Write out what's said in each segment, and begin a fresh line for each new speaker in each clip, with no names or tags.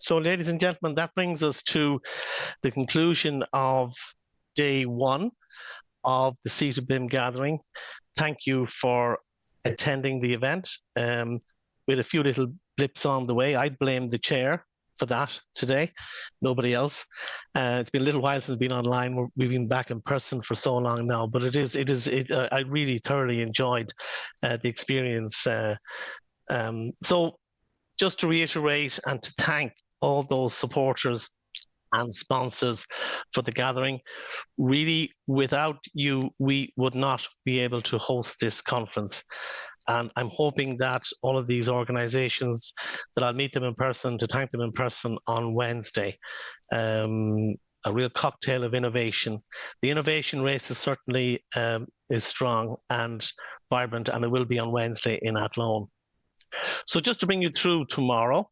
So, ladies and gentlemen, that brings us to the conclusion of day one of the CitA BIM gathering. Thank you for attending the event. With a few little blips on the way, I'd blame the chair for that today, nobody else. It's been a little while since we've been online. We've been back in person for so long now, but I really thoroughly enjoyed the experience. So just to reiterate and to thank all those supporters and sponsors for the gathering. Really, without you, we would not be able to host this conference. And I'm hoping that all of these organizations, that I'll meet them in person, to thank them in person on Wednesday. A real cocktail of innovation. The innovation race is certainly is strong and vibrant, and it will be on Wednesday in Athlone. So just to bring you through tomorrow,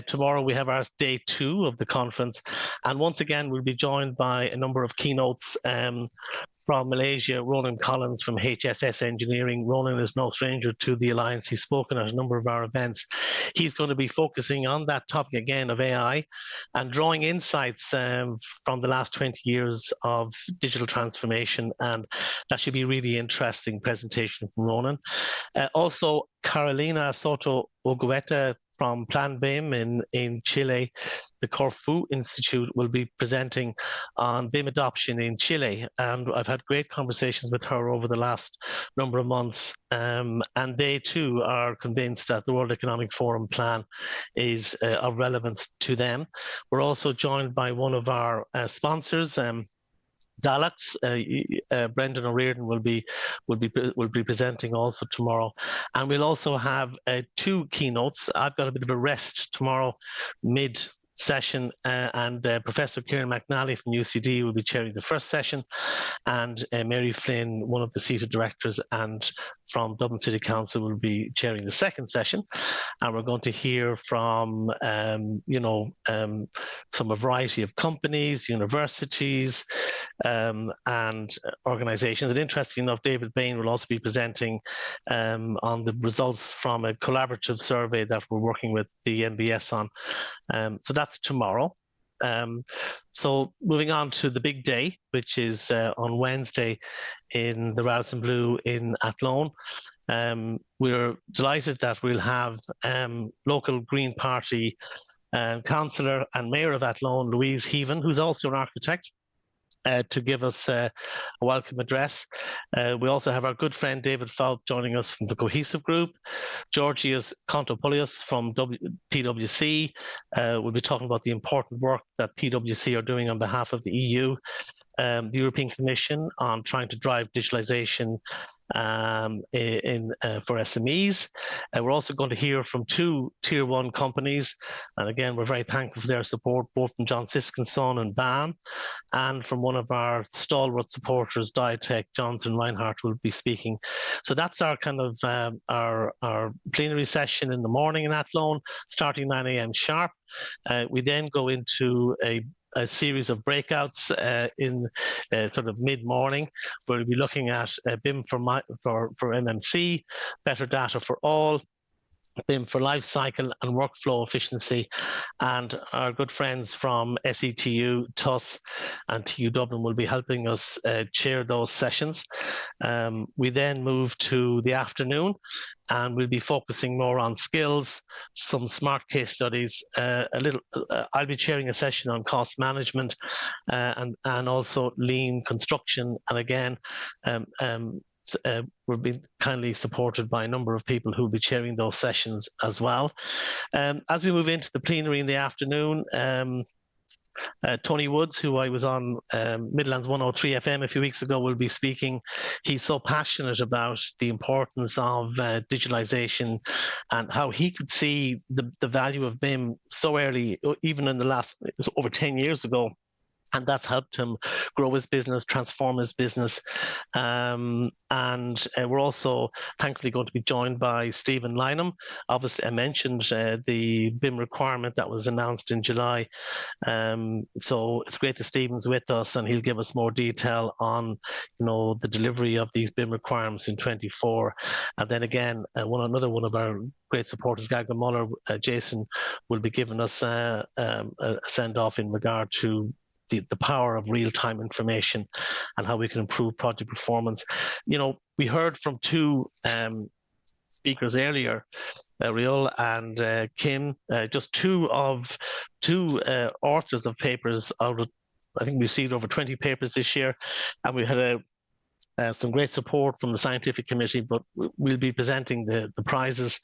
tomorrow we have our day two of the conference, and once again we'll be joined by a number of keynotes from Malaysia. Ronan Collins from HSS Engineering. Ronan is no stranger to the Alliance. He's spoken at a number of our events. He's going to be focusing on that topic again of AI and drawing insights from the last 20 years of digital transformation, and that should be a really interesting presentation from Ronan. Also, Carolina Soto Ogueta from Plan BIM in Chile. The Corfu Institute will be presenting on BIM adoption in Chile, and I've had great conversations with her over the last number of months, and they too are convinced that the World Economic Forum plan is of relevance to them. We're also joined by one of our sponsors, Dalux. Brendan O'Riordan will be presenting also tomorrow, and we'll also have two keynotes. I've got a bit of a rest tomorrow mid session, and Professor Kieran McNally from UCD will be chairing the first session, and Mary Flynn, one of the CitA directors and from Dublin City Council, will be chairing the second session. And we're going to hear from from a variety of companies, universities, and organizations. And interesting enough, David Bain will also be presenting on the results from a collaborative survey that we're working with the NBS on. So that's tomorrow. So moving on to the big day, which is on Wednesday in the Radisson Blu in Athlone. We're delighted that we'll have local Green Party councillor and mayor of Athlone, Louise Heaven, who's also an architect, to give us a welcome address. We also have our good friend David Falk joining us from the Cohesive Group. Georgios Kontopoulos from PwC will be talking about the important work that PwC are doing on behalf of the EU, the European Commission, on trying to drive digitalization for SMEs. We're also going to hear from two Tier 1 companies, and again, we're very thankful for their support, both from John Siskinson and BAM, and from one of our stalwart supporters, Diatech, Jonathan Reinhardt, will be speaking. So that's our kind of our plenary session in the morning in Athlone, starting 9 a.m. sharp. We then go into a series of breakouts in sort of mid-morning, where we'll be looking at BIM for MMC, better data for all, BIM for life cycle and workflow efficiency, and our good friends from SETU, TUS and TU Dublin will be helping us chair those sessions. We then move to the afternoon, and we'll be focusing more on skills, some smart case studies, I'll be chairing a session on cost management and also lean construction, and again we're being kindly supported by a number of people who will be chairing those sessions as well. As we move into the plenary in the afternoon, Tony Woods, who I was on Midlands 103 FM a few weeks ago, will be speaking. He's so passionate about the importance of digitalization and how he could see the value of BIM so early, even in the last, over 10 years ago, and that's helped him grow his business, transform his business. And we're also thankfully going to be joined by Stephen Lynham. Obviously, I mentioned the BIM requirement that was announced in July. So it's great that Stephen's with us, and he'll give us more detail on, the delivery of these BIM requirements in 24. And then again, another one of our great supporters, Gagner Muller, Jason, will be giving us a send-off in regard to the power of real-time information and how we can improve project performance. We heard from two speakers earlier, Riol and Kim, just two authors of papers out of, I think we received over 20 papers this year, and we had some great support from the scientific committee, but we'll be presenting the prizes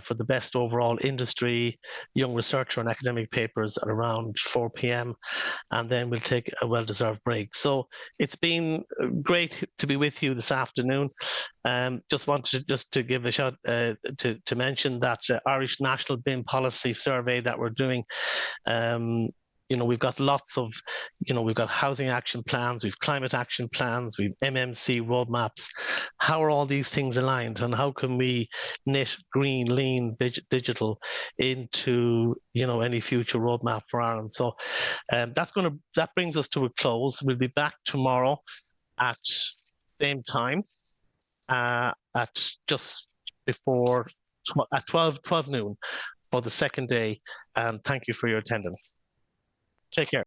for the best overall industry, young researcher and academic papers at around 4 p.m. And then we'll take a well-deserved break. So it's been great to be with you this afternoon. Just wanted to give a shout to mention that Irish National BIM Policy Survey that we're doing. We've got lots of, we've got housing action plans, we've climate action plans, we've MMC roadmaps. How are all these things aligned, and how can we knit green, lean, digital into, any future roadmap for Ireland? So that brings us to a close. We'll be back tomorrow at same time, at just before at 12 noon for the second day. And thank you for your attendance. Take care.